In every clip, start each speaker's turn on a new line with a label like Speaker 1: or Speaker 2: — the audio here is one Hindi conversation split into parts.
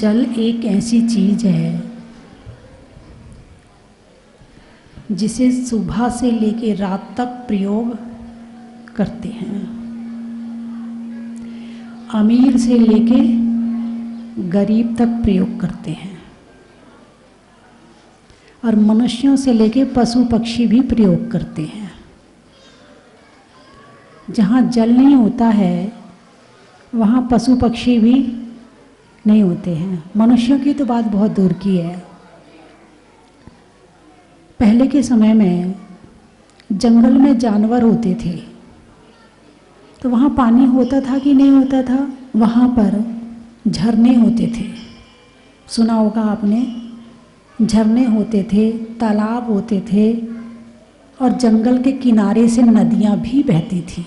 Speaker 1: जल एक ऐसी चीज है जिसे सुबह से लेके रात तक प्रयोग करते हैं। अमीर से लेके गरीब तक प्रयोग करते हैं और मनुष्यों से लेके पशु पक्षी भी प्रयोग करते हैं। जहाँ जल नहीं होता है वहाँ पशु पक्षी भी नहीं होते हैं। मनुष्यों की तो बात बहुत दूर की है। पहले के समय में जंगल में जानवर होते थे तो वहाँ पानी होता था कि नहीं होता था? वहाँ पर झरने होते थे, सुना होगा आपने। झरने होते थे, तालाब होते थे और जंगल के किनारे से नदियाँ भी बहती थी।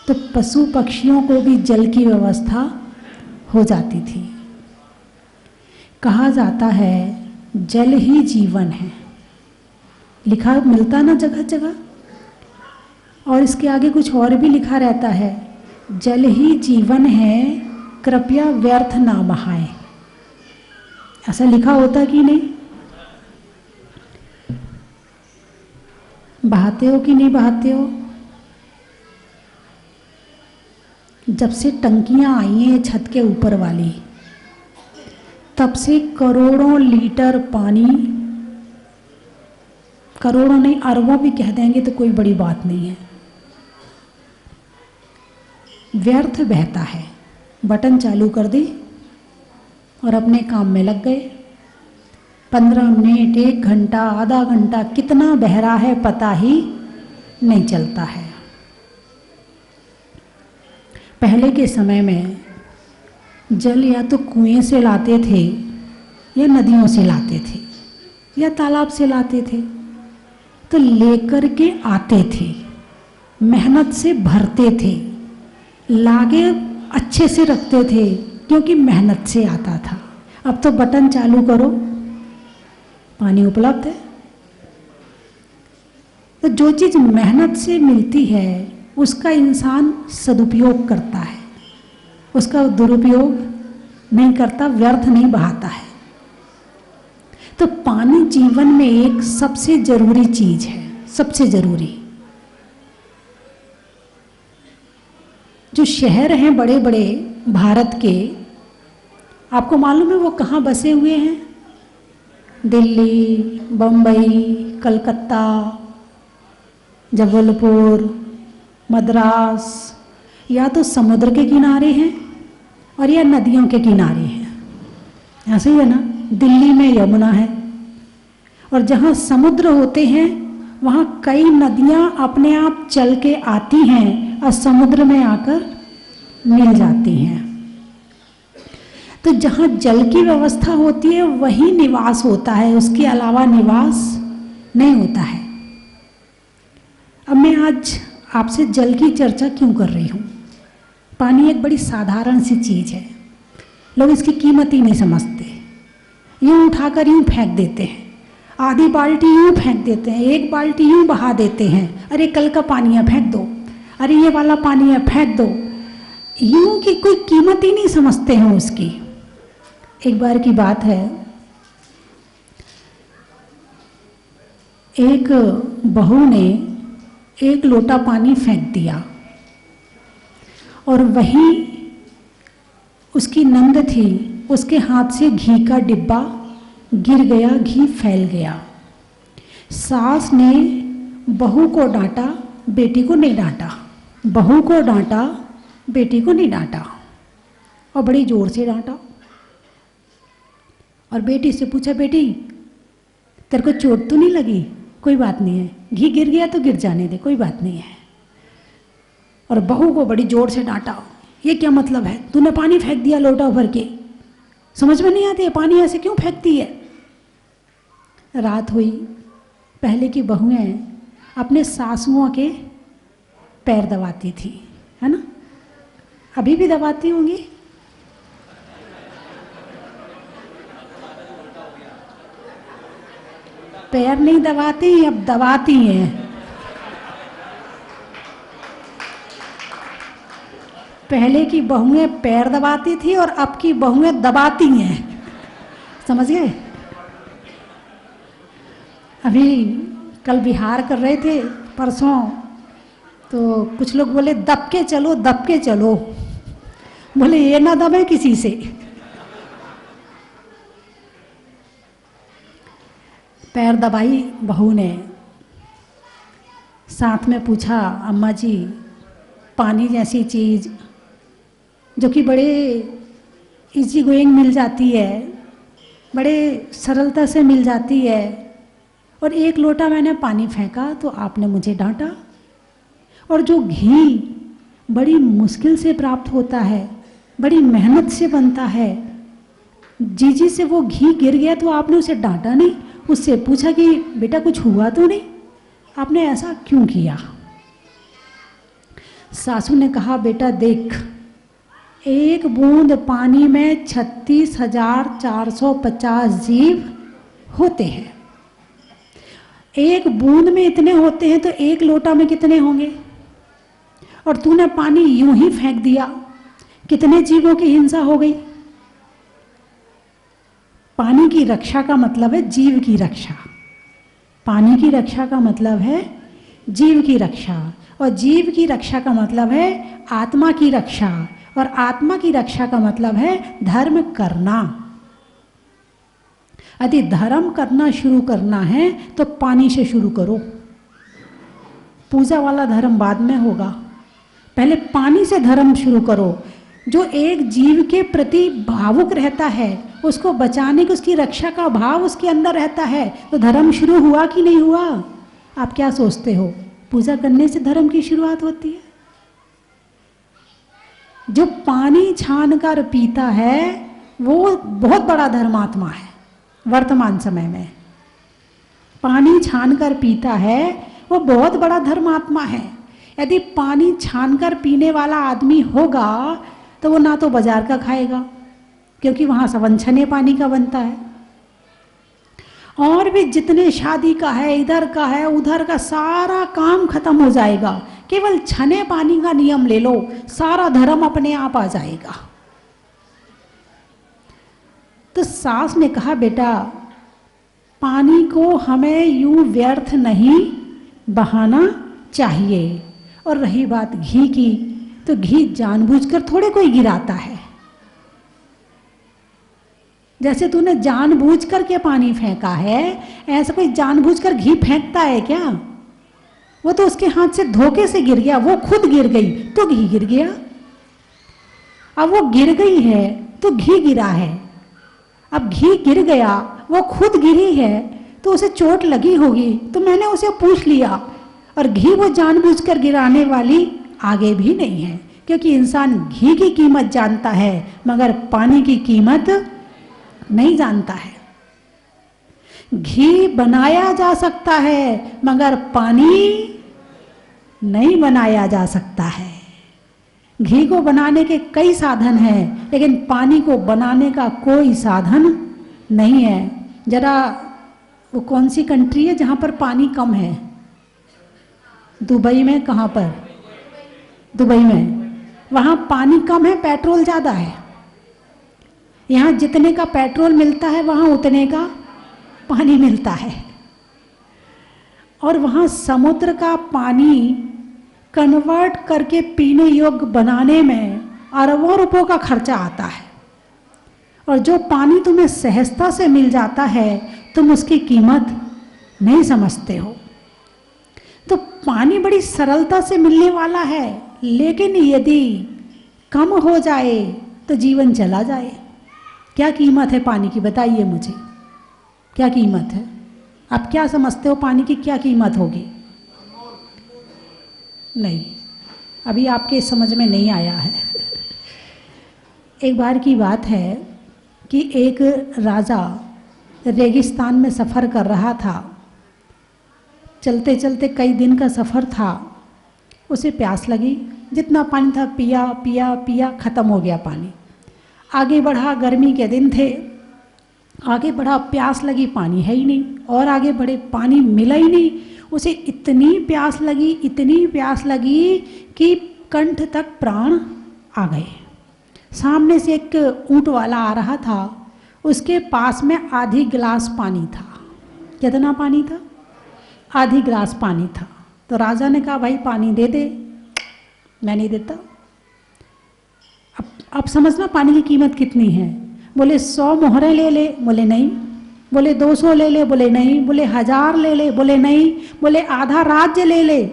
Speaker 1: तो पशु पक्षियों को भी जल की व्यवस्था हो जाती थी। कहा जाता है जल ही जीवन है, लिखा मिलता ना जगह जगह। और इसके आगे कुछ और भी लिखा रहता है, जल ही जीवन है कृपया व्यर्थ ना बहाएं। ऐसा लिखा होता कि नहीं? बहाते हो कि नहीं बहाते हो? जब से टंकियां आई हैं छत के ऊपर वाली, तब से करोड़ों लीटर पानी, करोड़ों नहीं अरबों भी कह देंगे तो कोई बड़ी बात नहीं है, व्यर्थ बहता है। बटन चालू कर दी और अपने काम में लग गए। 15 मिनट, 1 घंटा, आधा घंटा कितना बह रहा है पता ही नहीं चलता है। पहले के समय में जल या तो कुएं से लाते थे या नदियों से लाते थे या तालाब से लाते थे। तो लेकर के आते थे, मेहनत से भरते थे, लागे अच्छे से रखते थे क्योंकि मेहनत से आता था। अब तो बटन चालू करो, पानी उपलब्ध है। तो जो चीज़ मेहनत से मिलती है उसका इंसान सदुपयोग करता है, उसका दुरुपयोग नहीं करता, व्यर्थ नहीं बहाता है। तो पानी जीवन में एक सबसे जरूरी चीज है, सबसे जरूरी। जो शहर हैं बड़े बड़े भारत के, आपको मालूम है वो कहाँ बसे हुए हैं? दिल्ली, बम्बई, कलकत्ता, जबलपुर, मद्रास, या तो समुद्र के किनारे हैं और या नदियों के किनारे हैं। ऐसे ही है ना, दिल्ली में यमुना है और जहाँ समुद्र होते हैं वहाँ कई नदियाँ अपने आप चल के आती हैं और समुद्र में आकर मिल जाती हैं। तो जहाँ जल की व्यवस्था होती है वही निवास होता है, उसके अलावा निवास नहीं होता है। अब मैं आज आपसे जल की चर्चा क्यों कर रही हूँ? पानी एक बड़ी साधारण सी चीज़ है, लोग इसकी कीमत ही नहीं समझते। यूँ उठाकर यूँ फेंक देते हैं, आधी बाल्टी यूँ फेंक देते हैं, 1 बाल्टी यूँ बहा देते हैं, अरे कल का पानी है फेंक दो, अरे ये वाला पानी है फेंक दो। यूँ की कोई कीमत ही नहीं समझते हैं उसकी। एक बार की बात है, एक बहू ने 1 लोटा पानी फेंक दिया और वहीं उसकी नंद थी, उसके हाथ से घी का डिब्बा गिर गया, घी फैल गया। सास ने बहू को डांटा, बेटी को नहीं डांटा। बहू को डांटा, बेटी को नहीं डांटा और बड़ी जोर से डांटा। और बेटी से पूछा, बेटी तेरे को चोट तो नहीं लगी? कोई बात नहीं है, घी गिर गया तो गिर जाने दे, कोई बात नहीं है। और बहू को बड़ी जोर से डांटा, ये क्या मतलब है, तूने पानी फेंक दिया लोटा भर के, समझ में नहीं आती है पानी ऐसे क्यों फेंकती है? रात हुई, पहले की बहुएं अपने सासुओं के पैर दबाती थी, है ना? अभी भी दबाती होंगी। पैर नहीं दबाती, अब दबाती हैं। पहले की बहुएं पैर दबाती थी और अब की बहुएं दबाती हैं। समझ गए? अभी कल विहार कर रहे थे परसों, तो कुछ लोग बोले दब के चलो, दब के चलो। बोले ये ना दबे किसी से। पैर दबाई बहू ने, साथ में पूछा अम्मा जी पानी जैसी चीज़ जो कि बड़े इजी गोइंग मिल जाती है, बड़े सरलता से मिल जाती है, और एक लोटा मैंने पानी फेंका तो आपने मुझे डांटा। और जो घी बड़ी मुश्किल से प्राप्त होता है, बड़ी मेहनत से बनता है, जी से वो घी गिर गया तो आपने उसे डांटा नहीं, उससे पूछा कि बेटा कुछ हुआ तो नहीं, आपने ऐसा क्यों किया? सासू ने कहा बेटा देख, एक बूंद पानी में 36,450 जीव होते हैं। एक बूंद में इतने होते हैं तो एक लोटा में कितने होंगे? और तूने पानी यूं ही फेंक दिया, कितने जीवों की हिंसा हो गई? पानी की रक्षा का मतलब है जीव की रक्षा। पानी की रक्षा का मतलब है जीव की रक्षा, और जीव की रक्षा का मतलब है आत्मा की रक्षा, और आत्मा की रक्षा का मतलब है धर्म करना। यदि धर्म करना शुरू करना है तो पानी से शुरू करो। पूजा वाला धर्म बाद में होगा, पहले पानी से धर्म शुरू करो। जो एक जीव के प्रति भावुक रहता है, उसको बचाने की, उसकी रक्षा का भाव उसके अंदर रहता है, तो धर्म शुरू हुआ कि नहीं हुआ? आप क्या सोचते हो? पूजा करने से धर्म की शुरुआत होती है। जो पानी छान कर पीता है वो बहुत बड़ा धर्मात्मा है। वर्तमान समय में पानी छान कर पीता है वो बहुत बड़ा धर्मात्मा है। यदि पानी छान कर पीने वाला आदमी होगा तो वो ना तो बाजार का खाएगा, क्योंकि वहाँ सवंछने पानी का बनता है, और भी जितने शादी का है, इधर का है, उधर का, सारा काम खत्म हो जाएगा। केवल छने पानी का नियम ले लो, सारा धर्म अपने आप आ जाएगा। तो सास ने कहा बेटा पानी को हमें यूं व्यर्थ नहीं बहाना चाहिए। और रही बात घी की, तो घी जानबूझकर थोड़े कोई गिराता है। जैसे तूने जानबूझकर के पानी फेंका है, ऐसा कोई जानबूझकर घी फेंकता है क्या? वो तो उसके हाथ से धोखे से गिर गया, वो खुद गिर गई तो घी गिर गया। अब वो गिर गई है तो घी गिरा है। अब घी गिर गया, वो खुद गिरी है तो उसे चोट लगी होगी, तो मैंने उसे पूछ लिया। और घी वो जानबूझकर गिराने वाली आगे भी नहीं है, क्योंकि इंसान घी की कीमत जानता है मगर पानी की कीमत नहीं जानता है। घी बनाया जा सकता है मगर पानी नहीं बनाया जा सकता है। घी को बनाने के कई साधन हैं, लेकिन पानी को बनाने का कोई साधन नहीं है। जरा वो कौन सी कंट्री है जहाँ पर पानी कम है? दुबई में। कहाँ पर? दुबई में। वहाँ पानी कम है, पेट्रोल ज़्यादा है। यहाँ जितने का पेट्रोल मिलता है वहाँ उतने का पानी मिलता है। और वहाँ समुद्र का पानी कन्वर्ट करके पीने योग्य बनाने में अरबों रुपयों का खर्चा आता है। और जो पानी तुम्हें सहजता से मिल जाता है तुम उसकी कीमत नहीं समझते हो। तो पानी बड़ी सरलता से मिलने वाला है, लेकिन यदि कम हो जाए तो जीवन चला जाए। क्या कीमत है पानी की? बताइए मुझे, क्या कीमत है? आप क्या समझते हो पानी की क्या कीमत होगी? नहीं, अभी आपके समझ में नहीं आया है। एक बार की बात है कि एक राजा रेगिस्तान में सफ़र कर रहा था। चलते चलते कई दिन का सफ़र था, उसे प्यास लगी। जितना पानी था पिया पिया पिया, ख़त्म हो गया पानी। आगे बढ़ा, गर्मी के दिन थे, आगे बढ़ा, प्यास लगी, पानी है ही नहीं। और आगे बढ़े, पानी मिला ही नहीं। उसे इतनी प्यास लगी, इतनी प्यास लगी कि कंठ तक प्राण आ गए। सामने से एक ऊंट वाला आ रहा था, उसके पास में आधी गिलास पानी था। कितना पानी था? आधी गिलास पानी था। तो राजा ने कहा भाई पानी दे दे। मैं नहीं देता। अब समझना पानी की कीमत कितनी है। बोले 100 मोहरें ले ले, बोले नहीं। बोले 200 ले ले, बोले नहीं। बोले 1000 ले ले, बोले नहीं। बोले आधा राज्य ले ले,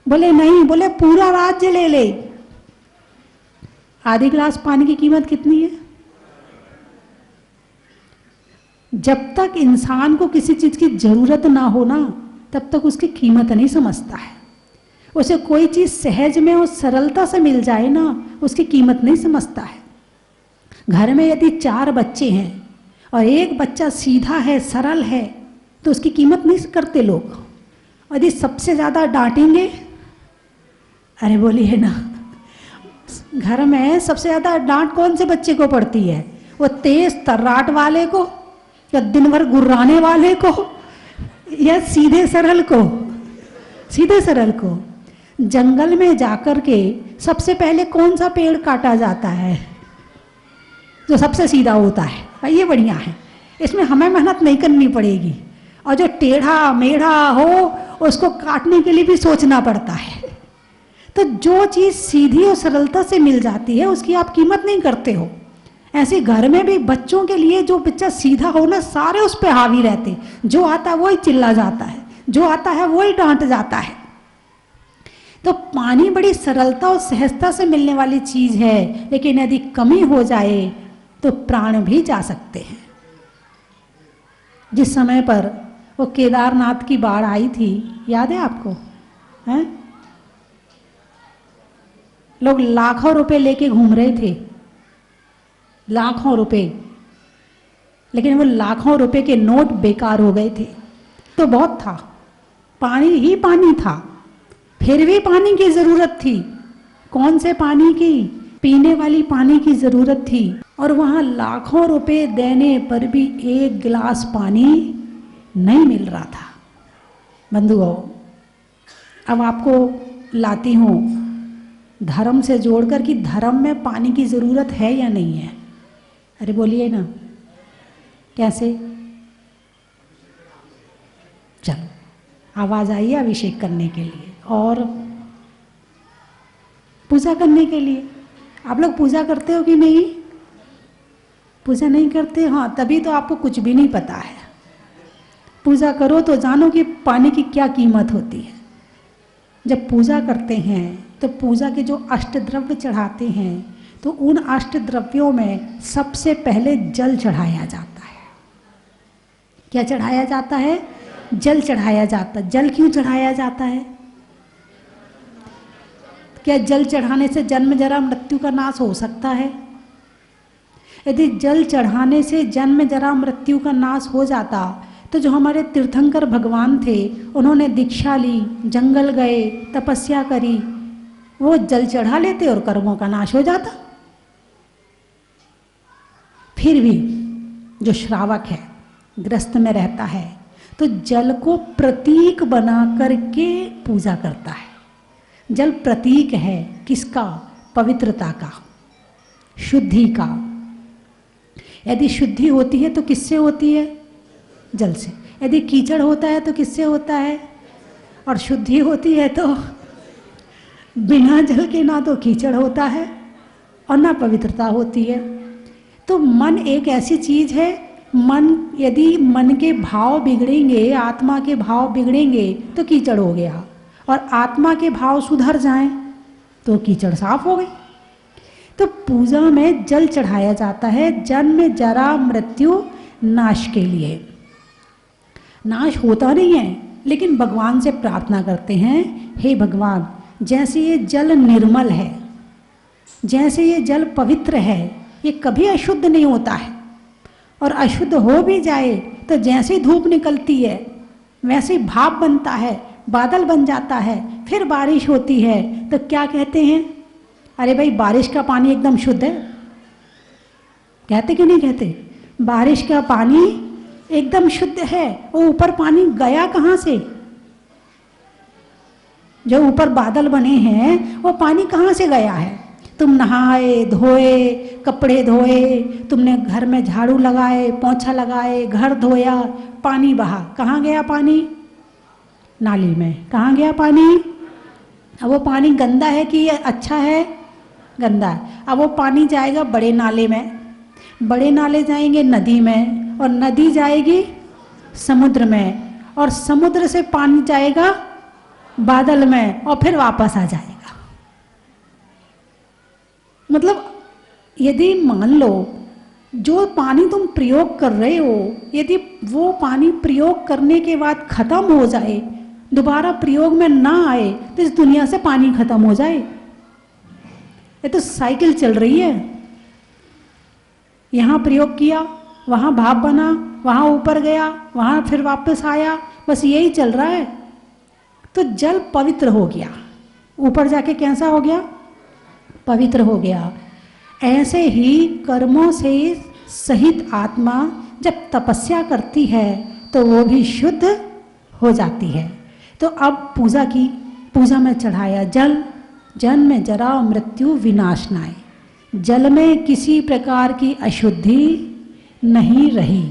Speaker 1: बोले नहीं। बोले पूरा राज्य ले ले। आधी गिलास पानी की कीमत कितनी है? जब तक इंसान को किसी चीज की जरूरत ना हो ना, तब तक उसकी कीमत नहीं समझता है। उसे कोई चीज सहज में और सरलता से मिल जाए ना, उसकी कीमत नहीं समझता है। घर में यदि 4 बच्चे हैं और एक बच्चा सीधा है, सरल है, तो उसकी कीमत नहीं करते लोग। यदि सबसे ज्यादा डांटेंगे, अरे बोलिए ना, घर में सबसे ज्यादा डांट कौन से बच्चे को पड़ती है? वो तेज तर्राट वाले को, या दिन भर गुर्राने वाले को, या सीधे सरल को? सीधे सरल को। जंगल में जाकर के सबसे पहले कौन सा पेड़ काटा जाता है? जो सबसे सीधा होता है। भाई ये बढ़िया है, इसमें हमें मेहनत नहीं करनी पड़ेगी। और जो टेढ़ा मेढ़ा हो, उसको काटने के लिए भी सोचना पड़ता है। तो जो चीज़ सीधी और सरलता से मिल जाती है, उसकी आप कीमत नहीं करते हो। ऐसे घर में भी बच्चों के लिए जो बच्चा सीधा हो ना, सारे उस पर हावी रहते। जो आता है वही चिल्ला जाता है, जो आता है वही डांट जाता है। तो पानी बड़ी सरलता और सहजता से मिलने वाली चीज है, लेकिन यदि कमी हो जाए तो प्राण भी जा सकते हैं। जिस समय पर वो केदारनाथ की बाढ़ आई थी, याद है आपको? हैं? लोग लाखों रुपए लेके घूम रहे थे, लाखों रुपए, लेकिन वो लाखों रुपए के नोट बेकार हो गए थे। तो बहुत था, पानी ही पानी था, फिर भी पानी की जरूरत थी। कौन से पानी की? पीने वाली पानी की जरूरत थी। और वहां लाखों रुपए देने पर भी एक गिलास पानी नहीं मिल रहा था। बंधुओं, अब आपको लाती हूं धर्म से जोड़कर कि धर्म में पानी की जरूरत है या नहीं है। अरे बोलिए ना, कैसे? चलो आवाज आई है अभिषेक करने के लिए और पूजा करने के लिए। आप लोग पूजा करते हो कि नहीं? पूजा नहीं करते? हाँ, तभी तो आपको कुछ भी नहीं पता है। पूजा करो तो जानो कि पानी की क्या कीमत होती है। जब पूजा करते हैं तो पूजा के जो अष्ट द्रव्य चढ़ाते हैं, तो उन अष्ट द्रव्यों में सबसे पहले जल चढ़ाया जाता है। क्या चढ़ाया जाता है? जल चढ़ाया जाता है। जल क्यों चढ़ाया जाता है? क्या जल चढ़ाने से जन्म जरा मृत्यु का नाश हो सकता है? यदि जल चढ़ाने से जन्म जरा मृत्यु का नाश हो जाता, तो जो हमारे तीर्थंकर भगवान थे, उन्होंने दीक्षा ली, जंगल गए, तपस्या करी, वो जल चढ़ा लेते और कर्मों का नाश हो जाता। फिर भी जो श्रावक है, ग्रस्त में रहता है, तो जल को प्रतीक बना करके पूजा करता है। जल प्रतीक है किसका? पवित्रता का, शुद्धि का। यदि शुद्धि होती है तो किससे होती है? जल से। यदि कीचड़ होता है तो किससे होता है? और शुद्धि होती है तो बिना जल के ना तो कीचड़ होता है और ना पवित्रता होती है। तो मन एक ऐसी चीज है, मन यदि मन के भाव बिगड़ेंगे, आत्मा के भाव बिगड़ेंगे तो कीचड़ हो गया, और आत्मा के भाव सुधर जाएं तो कीचड़ साफ हो गई। तो पूजा में जल चढ़ाया जाता है जन्म जरा मृत्यु नाश के लिए। नाश होता नहीं है, लेकिन भगवान से प्रार्थना करते हैं, हे भगवान, जैसे ये जल निर्मल है, जैसे ये जल पवित्र है, ये कभी अशुद्ध नहीं होता है, और अशुद्ध हो भी जाए तो जैसे धूप निकलती है वैसे भाप बनता है, बादल बन जाता है, फिर बारिश होती है, तो क्या कहते हैं? अरे भाई, बारिश का पानी एकदम शुद्ध है। कहते कि नहीं कहते? बारिश का पानी एकदम शुद्ध है। वो ऊपर पानी गया कहाँ से? जो ऊपर बादल बने हैं वो पानी कहाँ से गया है? तुम नहाए धोए, कपड़े धोए, तुमने घर में झाड़ू लगाए, पोंछा लगाए, घर धोया, पानी बहा, कहाँ गया पानी? नाली में। कहाँ गया पानी? अब वो पानी गंदा है कि ये अच्छा है? गंदा है। अब वो पानी जाएगा बड़े नाले में, बड़े नाले जाएंगे नदी में, और नदी जाएगी समुद्र में, और समुद्र से पानी जाएगा बादल में, और फिर वापस आ जाएगा। मतलब यदि मान लो जो पानी तुम प्रयोग कर रहे हो, यदि वो पानी प्रयोग करने के बाद खत्म हो जाए, दोबारा प्रयोग में ना आए, तो इस दुनिया से पानी खत्म हो जाए। ये तो साइकिल चल रही है। यहाँ प्रयोग किया, वहाँ भाप बना, वहाँ ऊपर गया, वहाँ फिर वापस आया, बस यही चल रहा है। तो जल पवित्र हो गया, ऊपर जाके कैसा हो गया? पवित्र हो गया। ऐसे ही कर्मों से सहित आत्मा जब तपस्या करती है तो वो भी शुद्ध हो जाती है। तो अब पूजा की, पूजा में चढ़ाया जल, जल में जरा मृत्यु विनाश नाय, जल में किसी प्रकार की अशुद्धि नहीं रही,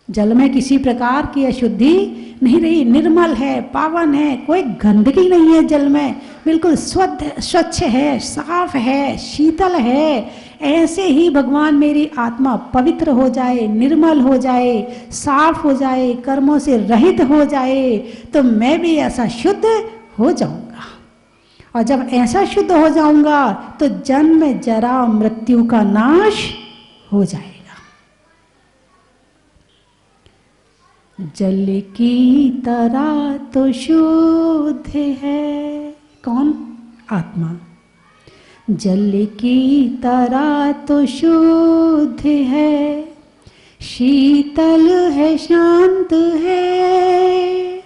Speaker 1: जल में किसी प्रकार की अशुद्धि नहीं रही, निर्मल है, पावन है, कोई गंदगी नहीं है जल में, बिल्कुल स्वच्छ है, साफ है, शीतल है। ऐसे ही भगवान मेरी आत्मा पवित्र हो जाए, निर्मल हो जाए, साफ हो जाए, कर्मों से रहित हो जाए, तो मैं भी ऐसा शुद्ध हो जाऊंगा। और जब ऐसा शुद्ध हो जाऊंगा तो जन्म जरा मृत्यु का नाश हो जाएगा। जल की तरह तो शुद्ध है, कौन? आत्मा। जल की तरह तो शुद्ध है, शीतल है, शांत है,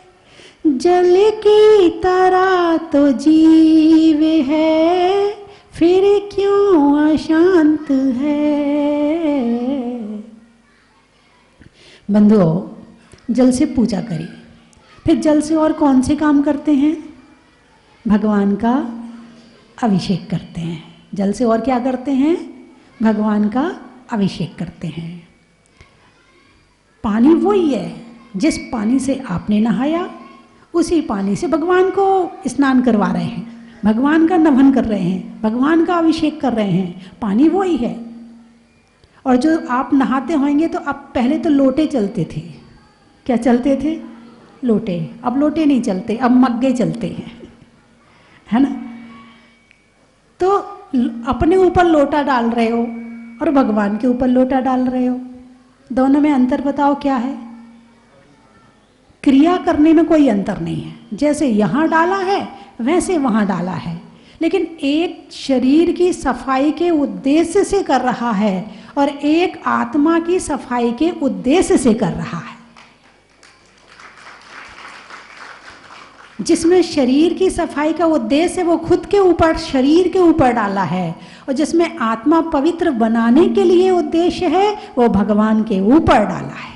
Speaker 1: जल की तरह तो जीव है, फिर क्यों अशांत है। बंधुओं, जल से पूजा करिए। फिर जल से और कौन से काम करते हैं? भगवान का अभिषेक करते हैं। जल से और क्या करते हैं? भगवान का अभिषेक करते हैं। पानी वही है, जिस पानी से आपने नहाया उसी पानी से भगवान को स्नान करवा रहे हैं, भगवान का नमन कर रहे हैं, भगवान का अभिषेक कर रहे हैं। पानी वही है। और जो आप नहाते होंगे तो आप पहले तो लोटे चलते थे। क्या चलते थे? लोटे। अब लोटे नहीं चलते, अब मग्गे चलते हैं, है ना? तो अपने ऊपर लोटा डाल रहे हो और भगवान के ऊपर लोटा डाल रहे हो, दोनों में अंतर बताओ क्या है? क्रिया करने में कोई अंतर नहीं है, जैसे यहाँ डाला है वैसे वहाँ डाला है, लेकिन एक शरीर की सफाई के उद्देश्य से कर रहा है और एक आत्मा की सफाई के उद्देश्य से कर रहा है। जिसमें शरीर की सफाई का उद्देश्य वो खुद के ऊपर, शरीर के ऊपर डाला है, और जिसमें आत्मा पवित्र बनाने के लिए उद्देश्य है वो भगवान के ऊपर डाला है।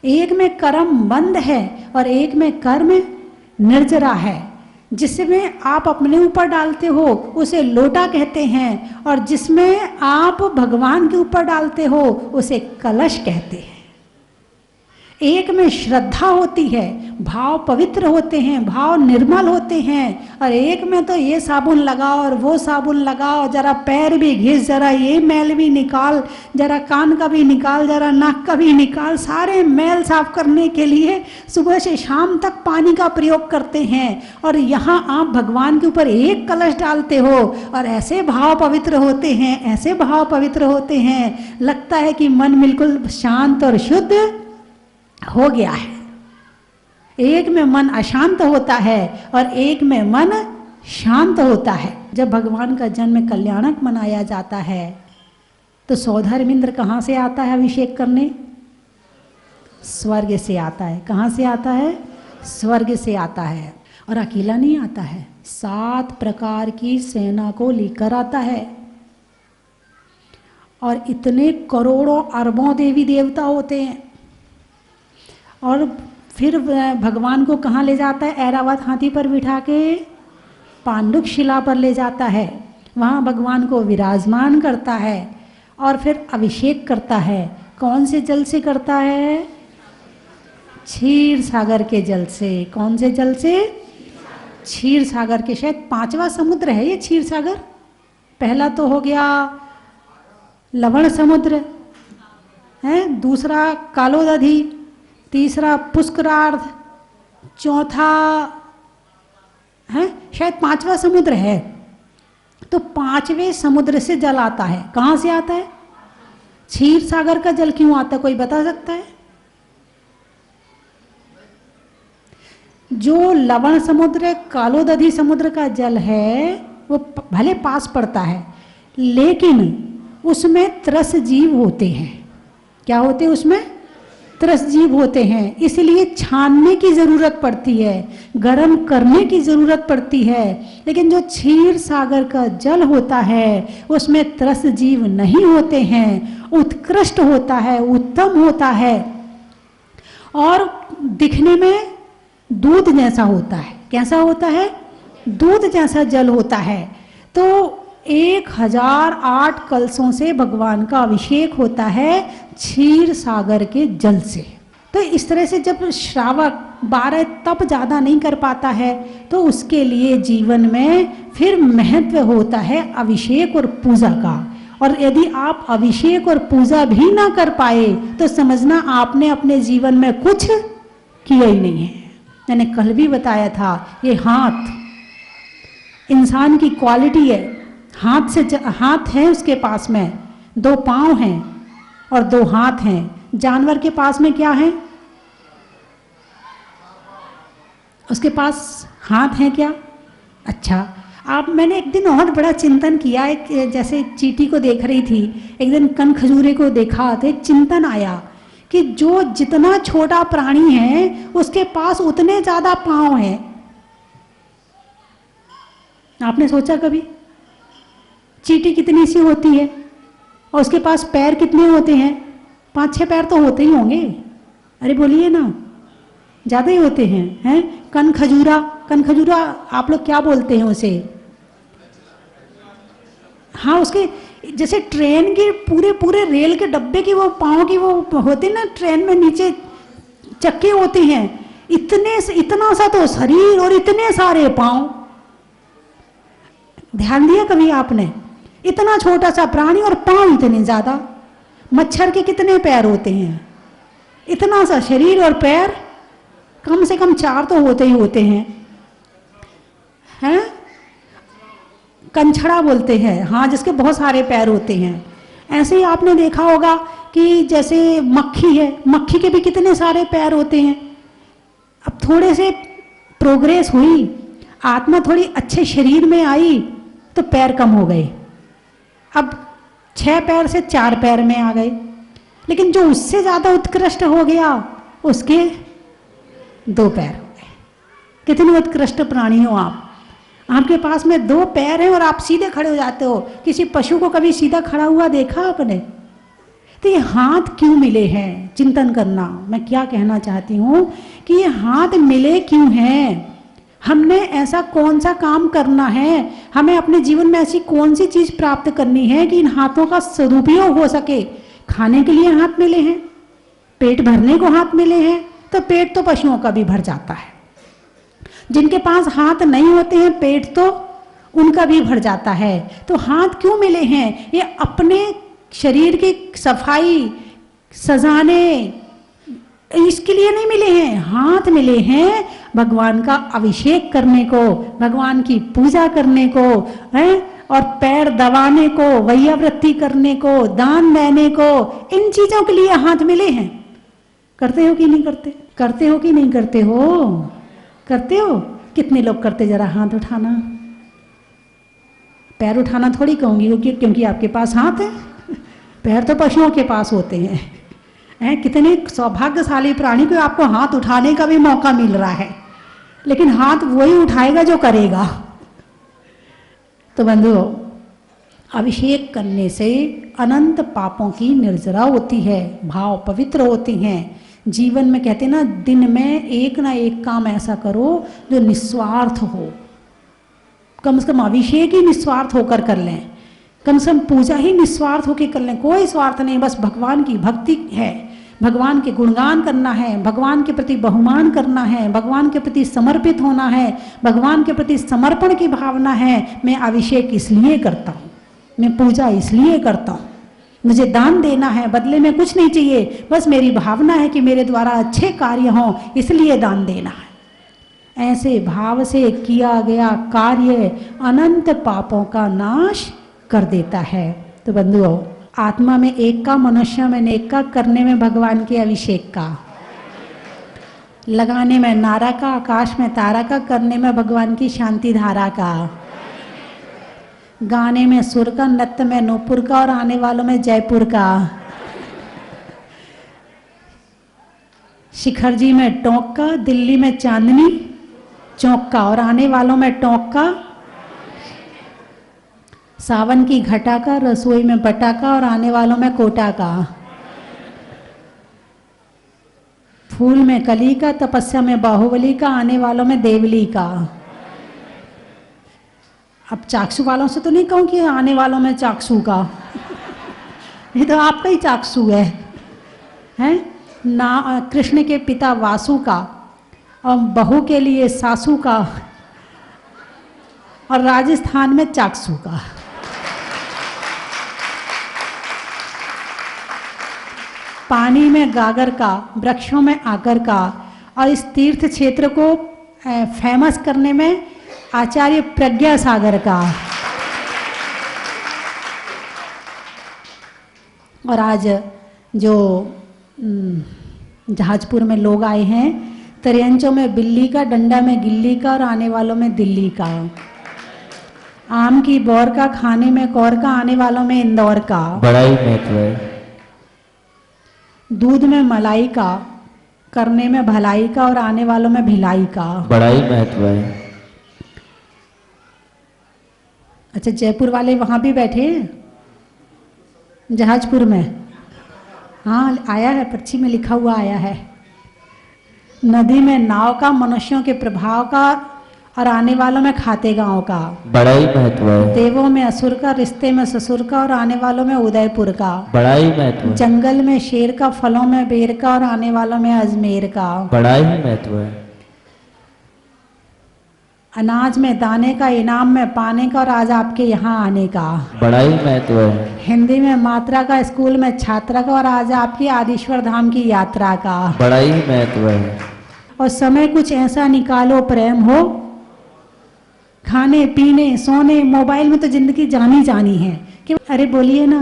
Speaker 1: एक में कर्म बंद है और एक में कर्म निर्जरा है। जिसमें आप अपने ऊपर डालते हो उसे लोटा कहते हैं, और जिसमें आप भगवान के ऊपर डालते हो उसे कलश कहते हैं। एक में श्रद्धा होती है, भाव पवित्र होते हैं, भाव निर्मल होते हैं, और एक में तो ये साबुन लगाओ और वो साबुन लगाओ, जरा पैर भी घिस, जरा ये मैल भी निकाल, जरा कान का भी निकाल, जरा नाक का भी निकाल, सारे मैल साफ करने के लिए सुबह से शाम तक पानी का प्रयोग करते हैं। और यहाँ आप भगवान के ऊपर एक कलश डालते हो और ऐसे भाव पवित्र होते हैं, ऐसे भाव पवित्र होते हैं, लगता है कि मन बिल्कुल शांत और शुद्ध हो गया है। एक में मन अशांत होता है और एक में मन शांत होता है। जब भगवान का जन्म कल्याणक मनाया जाता है तो सौधर्मिंद्र कहाँ से आता है अभिषेक करने? स्वर्ग से आता है। कहाँ से आता है? स्वर्ग से आता है। और अकेला नहीं आता है, 7 प्रकार की सेना को लेकर आता है। और इतने करोड़ों अरबों देवी देवता होते हैं। और फिर भगवान को कहाँ ले जाता है? ऐरावत हाथी पर बिठा के पांडुक शिला पर ले जाता है, वहाँ भगवान को विराजमान करता है और फिर अभिषेक करता है। कौन से जल से करता है? क्षीर सागर के जल से। कौन से जल से? क्षीर सागर के। शायद 5वां समुद्र है ये क्षीर सागर। पहला तो हो गया लवण समुद्र है, दूसरा कालोदधी, तीसरा पुष्करार्ध, चौथा है शायद 5वां समुद्र है। तो 5वें समुद्र से जल आता है। कहाँ से आता है? क्षीर सागर का जल क्यों आता है, कोई बता सकता है? जो लवण समुद्र, कालोदधी समुद्र का जल है वो भले पास पड़ता है, लेकिन उसमें त्रस जीव होते हैं। क्या होते हैं उसमें? त्रस जीव होते हैं, इसलिए छानने की ज़रूरत पड़ती है, गर्म करने की ज़रूरत पड़ती है। लेकिन जो क्षीर सागर का जल होता है उसमें त्रस जीव नहीं होते हैं, उत्कृष्ट होता है, उत्तम होता है और दिखने में दूध जैसा होता है। कैसा होता है? दूध जैसा जल होता है। तो 1008 कलशों से भगवान का अभिषेक होता है क्षीर सागर के जल से। तो इस तरह से जब श्रावक 12 तप ज़्यादा नहीं कर पाता है तो उसके लिए जीवन में फिर महत्व होता है अभिषेक और पूजा का। और यदि आप अभिषेक और पूजा भी ना कर पाए तो समझना आपने अपने जीवन में कुछ किया ही नहीं है। मैंने कल भी बताया था, ये हाथ इंसान की क्वालिटी है। हाथ है उसके पास में, 2 पाँव हैं और 2 हाथ हैं। जानवर के पास में क्या है? उसके पास हाथ है क्या? अच्छा, मैंने एक दिन और बड़ा चिंतन किया। एक जैसे चींटी को देख रही थी, एक दिन कन खजूरे को देखा तो एक चिंतन आया कि जो जितना छोटा प्राणी है उसके पास उतने ज़्यादा पाँव हैं। आपने सोचा कभी? चींटी कितनी सी होती है और उसके पास पैर कितने होते हैं? 5-6 पैर तो होते ही होंगे। अरे बोलिए ना, ज़्यादा ही होते हैं। कन खजूरा आप लोग क्या बोलते हैं उसे? हाँ, उसके जैसे ट्रेन के पूरे रेल के डब्बे की वो पाँव की वो होते ना, ट्रेन में नीचे चक्के होते हैं, इतना सा तो शरीर और इतने सारे पाँव। ध्यान दिया कभी आपने? इतना छोटा सा प्राणी और पाँव इतने ज़्यादा। मच्छर के कितने पैर होते हैं? इतना सा शरीर और पैर कम से कम 4 तो होते ही होते हैं। कंछड़ा बोलते हैं, हाँ, जिसके बहुत सारे पैर होते हैं। ऐसे ही आपने देखा होगा कि जैसे मक्खी है, मक्खी के भी कितने सारे पैर होते हैं। अब थोड़े से प्रोग्रेस हुई, आत्मा थोड़ी अच्छे शरीर में आई तो पैर कम हो गए, अब 6 पैर से 4 पैर में आ गए। लेकिन जो उससे ज़्यादा उत्कृष्ट हो गया उसके 2 पैर हो गए। कितने उत्कृष्ट प्राणी हो आप, आपके पास में 2 पैर हैं और आप सीधे खड़े हो जाते हो। किसी पशु को कभी सीधा खड़ा हुआ देखा आपने? तो ये हाथ क्यों मिले हैं, चिंतन करना। मैं क्या कहना चाहती हूँ कि ये हाथ मिले क्यों हैं, हमने ऐसा कौन सा काम करना है, हमें अपने जीवन में ऐसी कौन सी चीज़ प्राप्त करनी है कि इन हाथों का सदुपयोग हो सके। खाने के लिए हाथ मिले हैं, पेट भरने को हाथ मिले हैं, तो पेट तो पशुओं का भी भर जाता है। जिनके पास हाथ नहीं होते हैं, पेट तो उनका भी भर जाता है। तो हाथ क्यों मिले हैं? ये अपने शरीर की सफाई सजाने, इसके लिए नहीं मिले हैं। हाथ मिले हैं भगवान का अभिषेक करने को, भगवान की पूजा करने को, और पैर दबाने को, वैयावृत्ति करने को, दान देने को, इन चीजों के लिए हाथ मिले हैं। करते हो कि नहीं करते? करते हो कि नहीं करते हो? करते हो? कितने लोग करते? जरा हाथ उठाना। पैर उठाना थोड़ी कहूंगी क्योंकि आपके पास हाथ है, पैर तो पशुओं के पास होते हैं। कितने सौभाग्यशाली प्राणी को आपको हाथ उठाने का भी मौका मिल रहा है, लेकिन हाथ वही उठाएगा जो करेगा। तो बंधुओं, अभिषेक करने से अनंत पापों की निर्जरा होती है, भाव पवित्र होते हैं। जीवन में कहते ना, दिन में एक ना एक काम ऐसा करो जो निस्वार्थ हो। कम से कम अभिषेक ही निस्वार्थ होकर कर लें, कम से कम पूजा ही निस्वार्थ होकर कर लें, कोई स्वार्थ नहीं, बस भगवान की भक्ति है, भगवान के गुणगान करना है, भगवान के प्रति बहुमान करना है, भगवान के प्रति समर्पित होना है, भगवान के प्रति समर्पण की भावना है। मैं अभिषेक इसलिए करता हूँ, मैं पूजा इसलिए करता हूँ, मुझे दान देना है, बदले में कुछ नहीं चाहिए, बस मेरी भावना है कि मेरे द्वारा अच्छे कार्य हों, इसलिए दान देना है। ऐसे भाव से किया गया कार्य अनंत पापों का नाश कर देता है। तो बंधुओं, आत्मा में एक का, मनुष्य में नेक का, करने में भगवान के अभिषेक का, लगाने में नारा का, आकाश में तारा का, करने में भगवान की शांति धारा का, गाने में सुर का, नृत्य में नूपुर का और आने वालों में जयपुर का, शिखर जी में टोंक का, दिल्ली में चांदनी चौक का और आने वालों में टोंक का, सावन की घटा का, रसोई में बटा का और आने वालों में कोटा का, फूल में कली का, तपस्या में बाहुबली का, आने वालों में देवली का। अब चाक्षु वालों से तो नहीं कहूँ कि आने वालों में चाक्षु का ये तो आपका ही चाक्षु है ना। कृष्ण के पिता वासु का और बहू के लिए सासू का और राजस्थान में चाक्षु का। पानी में गागर का, वृक्षों में आकर का और इस तीर्थ क्षेत्र को फेमस करने में आचार्य प्रज्ञा सागर का। और आज जो जहाजपुर में लोग आए हैं, तरियंचों में बिल्ली का, डंडा में गिल्ली का और आने वालों में दिल्ली का, आम की बौर का, खाने में कौर का, आने वालों में इंदौर का,
Speaker 2: बड़ा ही महत्व है।
Speaker 1: दूध में मलाई का, करने में भलाई का और आने वालों में भिलाई का,
Speaker 2: बड़ा ही महत्व है।
Speaker 1: अच्छा, जयपुर वाले वहां भी बैठे हैं जहाजपुर में? हाँ, आया है, पर्ची में लिखा हुआ आया है। नदी में नाव का, मनुष्यों के प्रभाव का और आने वालों में खाते गांव का,
Speaker 2: बड़ा ही महत्व है।
Speaker 1: देवों में असुर का, रिश्ते में ससुर का और आने वालों में उदयपुर का,
Speaker 2: बड़ा ही महत्व है।
Speaker 1: जंगल में शेर का, फलों में बेर का और आने वालों में अजमेर का,
Speaker 2: बड़ा ही महत्व है।
Speaker 1: अनाज में दाने का, इनाम में पाने का और आज आपके यहाँ आने का,
Speaker 2: बड़ा ही महत्व है।
Speaker 1: हिंदी में मात्रा का, स्कूल में छात्रा का और आज आपकी आदिश्वर धाम की यात्रा का,
Speaker 2: बड़ा ही महत्व है।
Speaker 1: और समय कुछ ऐसा निकालो प्रेम हो, खाने पीने सोने मोबाइल में तो जिंदगी जानी जानी है कि अरे बोलिए ना,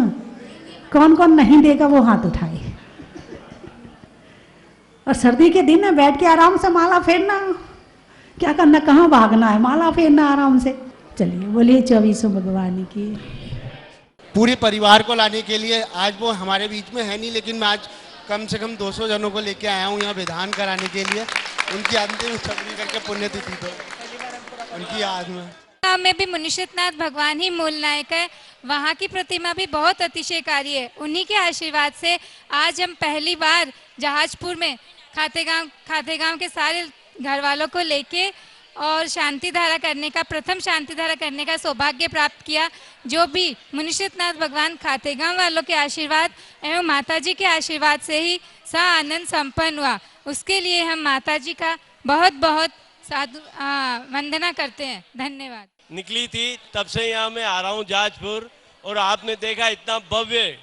Speaker 1: कौन कौन नहीं देगा वो हाथ उठाए। और सर्दी के दिन में बैठ के आराम से माला फेरना, क्या करना, कहाँ भागना है, माला फेरना आराम से। चलिए बोलिए 24 भगवान की।
Speaker 3: पूरे परिवार को लाने के लिए आज वो हमारे बीच में है नहीं, लेकिन मैं आज कम से कम 200 जनों को लेके आया हूँ यहाँ विधान कराने के लिए, उनकी अंतिम सगरी करके पुण्यतिथि तो उनकी याद में
Speaker 4: भी मुनिषितनाथ भगवान ही मूल नायक है। वहाँ की प्रतिमा भी बहुत अतिशयकारी है। उन्हीं के आशीर्वाद से आज हम पहली बार जहाजपुर में खातेगांव के सारे घर वालों को लेके और शांति धारा करने का, प्रथम शांति धारा करने का सौभाग्य प्राप्त किया। जो भी मुनिषितनाथ भगवान खातेगांव वालों के आशीर्वाद एवं माताजी के आशीर्वाद से ही सा आनंद संपन्न हुआ, उसके लिए हम माताजी का बहुत बहुत साधु वंदना करते हैं। धन्यवाद।
Speaker 5: निकली थी तब से यहाँ मैं आ रहा हूँ जहाजपुर, और आपने देखा इतना भव्य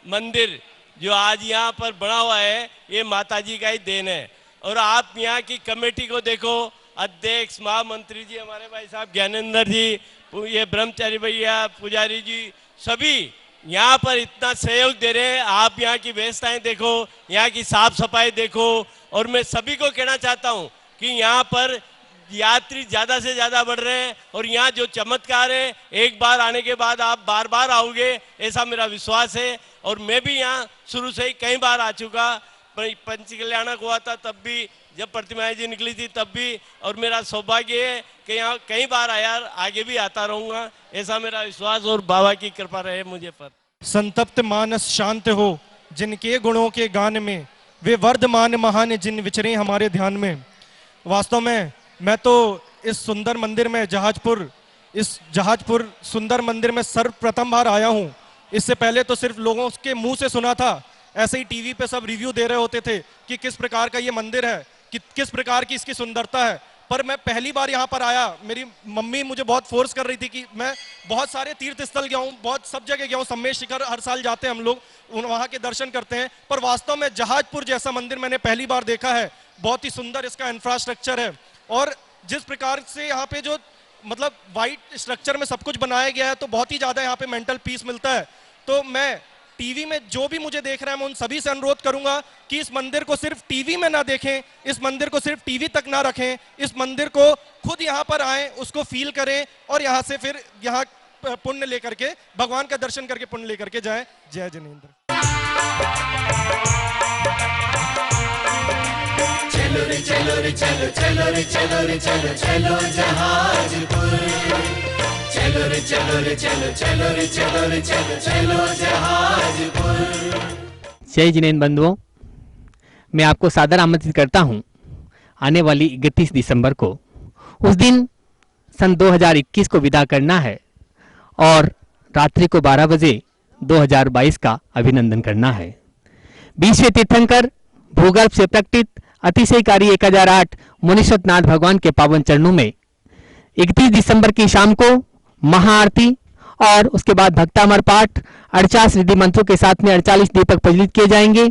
Speaker 5: मंदिर जो आज यहाँ पर बना हुआ है, ये माताजी का ही देन है। और आप यहाँ की कमेटी को देखो, अध्यक्ष महामंत्री जी हमारे भाई साहब ज्ञानेंद्र जी, ये ब्रह्मचारी भैया, पुजारी जी, सभी यहाँ पर इतना सहयोग दे रहे हैं। आप यहाँ की व्यवस्थाएं देखो, यहाँ की साफ सफाई देखो। और मैं सभी को कहना चाहता हूँ कि यहाँ पर यात्री ज्यादा से ज्यादा बढ़ रहे हैं, और यहाँ जो चमत्कार है, एक बार आने के बाद आप बार बार आओगे, ऐसा मेरा विश्वास है। और मैं भी यहाँ शुरू से ही कई बार आ चुका, पंच कल्याणक हुआ था तब भी, जब प्रतिमाएं जी निकली थी तब भी, और मेरा सौभाग्य है कि यहाँ कई बार आया, आगे भी आता रहूंगा, ऐसा मेरा विश्वास और बाबा की कृपा रहे मुझे पर।
Speaker 6: संतप्त मानस शांत हो जिनके गुणों के गान में, वे वर्धमान महान जिन विचरे हमारे ध्यान में। वास्तव में मैं तो इस सुंदर मंदिर में जहाजपुर इस जहाजपुर सुंदर मंदिर में सर्वप्रथम बार आया हूं। इससे पहले तो सिर्फ लोगों के मुंह से सुना था, ऐसे ही टीवी पे सब रिव्यू दे रहे होते थे कि किस प्रकार का ये मंदिर है, कि किस प्रकार की इसकी सुंदरता है। पर मैं पहली बार यहाँ पर आया, मेरी मम्मी मुझे बहुत फोर्स कर रही थी कि मैं बहुत सारे तीर्थ स्थल गया हूँ, बहुत सब जगह गया हूँ, सम्मेद शिखर हर साल जाते हैं हम लोग, वहाँ के दर्शन करते हैं, पर वास्तव में जहाजपुर जैसा मंदिर मैंने पहली बार देखा है। बहुत ही सुंदर इसका इंफ्रास्ट्रक्चर है और जिस प्रकार से यहाँ पे जो मतलब वाइट स्ट्रक्चर में सब कुछ बनाया गया है, तो बहुत ही ज़्यादा यहाँ पे मेंटल पीस मिलता है। तो मैं टीवी में जो भी मुझे देख रहे हैं, मैं उन सभी से अनुरोध करूंगा कि इस मंदिर को सिर्फ टीवी में ना देखें, इस मंदिर को सिर्फ टीवी तक ना रखें, इस मंदिर को खुद यहाँ पर आएं, उसको फील करें और यहाँ से फिर यहाँ पुण्य लेकर के, भगवान का दर्शन करके पुण्य लेकर के जाएं। जय जिनेंद्र।
Speaker 7: चलो रे चलो रे चलो, चलो रे चलो रे चलो, चलो जहाजपुर। चलो रे चलो रे चलो, चलो रे चलो रे चलो, चलो जहाजपुर।
Speaker 8: जय जिनेंद्र बंधुओं, मैं आपको सादर आमंत्रित करता हूं आने वाली 31 दिसंबर को। उस दिन सन 2021 को विदा करना है और रात्रि को 12 बजे 2022 का अभिनंदन करना है। 20वें तीर्थंकर भूगर्भ से प्रकटित अतिशयकारी 1008 मुनीश्वरनाथ भगवान के पावन चरणों में 31 दिसंबर की शाम को महाआरती और उसके बाद भक्तामर पाठ 48 रिद्धि मंत्रों के साथ में 48 दीपक प्रज्वलित किए जाएंगे।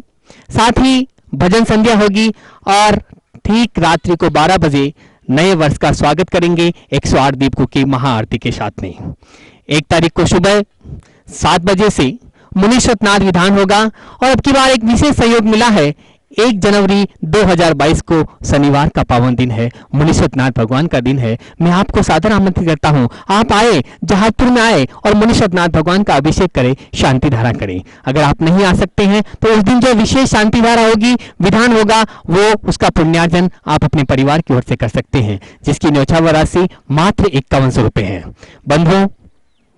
Speaker 8: साथ ही भजन संध्या होगी और ठीक रात्रि को 12 बजे नए वर्ष का स्वागत करेंगे 108 दीपकों की महाआरती के साथ में। 1 तारीख को सुबह 7 बजे से मुनीश्वरनाथ विधान होगा और अब की बार एक विशेष सहयोग मिला है। 1 जनवरी 2022 को शनिवार का पावन दिन है, मुनीश्वरनाथ भगवान का दिन है। मैं आपको सादर आमंत्रित करता हूं, आप आए, जहाजपुर में आए और मुनीश्वरनाथ भगवान का अभिषेक करें, शांति धारा करें। अगर आप नहीं आ सकते हैं तो उस दिन जो विशेष शांति धारा होगी, विधान होगा, वो उसका पुण्यार्जन आप अपने परिवार की ओर से कर सकते हैं, जिसकी न्यौछावर राशि मात्र 5100 रुपये है। बंधुओं,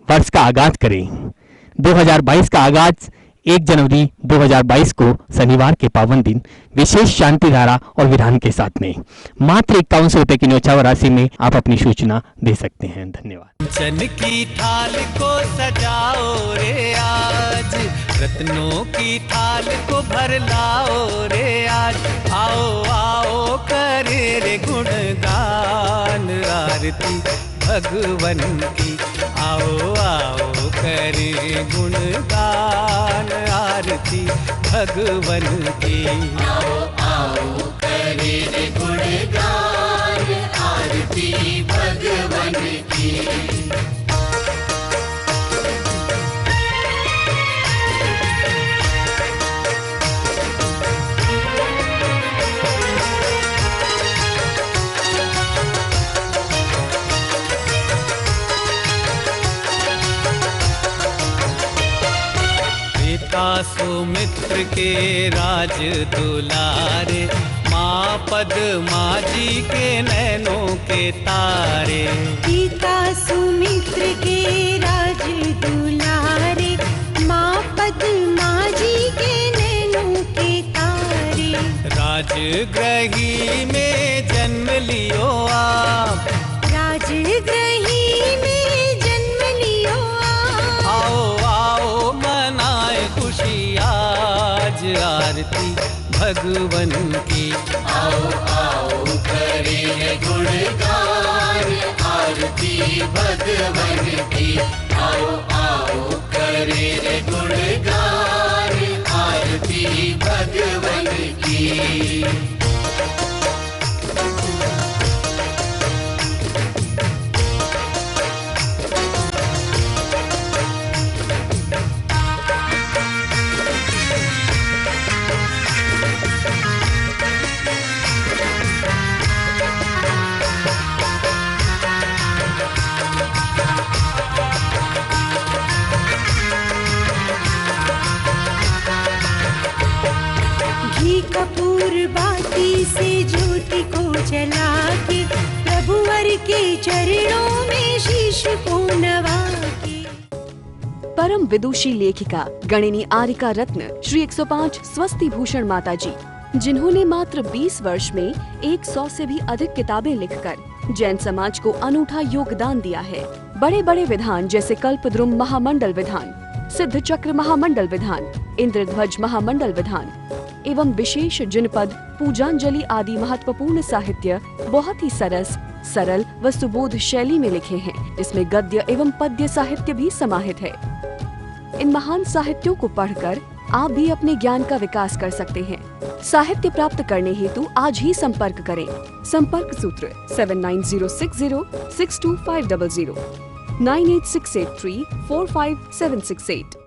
Speaker 8: वर्ष का आगाज करें। 2022 का आगाज 1 जनवरी 2022 को शनिवार के पावन दिन विशेष शांति धारा और विधान के साथ में मात्र 5100 रुपये की न्यौछावर राशि में आप अपनी सूचना दे सकते हैं। धन्यवाद।
Speaker 7: चन की थाल को सजाओ रे आज, रत्नों की थाल को भर लाओ रे आज। आओ आओ करे रे गुणगान आरती भगवन की। आओ आओ करे गुणगान आरती भगवन की। आओ आओ करे रे गुणगान आरती भगवन की। सुमित्र के राज दुलारे, माँ पद्मा जी के नैनों के तारे।
Speaker 9: पिता सुमित्र के राज दुलारे, माँ पद्मा जी के नैनों के तारे।
Speaker 7: राजगृही में जन्म लियो आप,
Speaker 9: राजगृही में जन्म लियो आप।
Speaker 7: आओ आओ मनाए खुशी आज आरती भगवन की। आओ आओ करे गुणगान आरती भगवन की। आओ आओ करे गुणगान आरती भगवन की।
Speaker 9: कपूर बाती से ज्योति को जला के, प्रभुवर के चरणों में शीश को नवा के।
Speaker 10: परम विदुषी लेखिका गणिनी आरिका रत्न श्री 105 स्वस्ति भूषण माता जी, जिन्होंने मात्र 20 वर्ष में 100 से भी अधिक किताबें लिखकर जैन समाज को अनूठा योगदान दिया है। बड़े बड़े विधान जैसे कल्पद्रुम महामंडल विधान, सिद्ध चक्र महामंडल विधान, इंद्रध्वज महामंडल विधान एवं विशेष जिनपद, पूजांजलि आदि महत्वपूर्ण साहित्य बहुत ही सरल व सुबोध शैली में लिखे हैं, जिसमें गद्य एवं पद्य साहित्य भी समाहित है। इन महान साहित्यों को पढ़कर आप भी अपने ज्ञान का विकास कर सकते हैं। साहित्य प्राप्त करने हेतु आज ही संपर्क करें। संपर्क सूत्र 7906062500 98683 45768।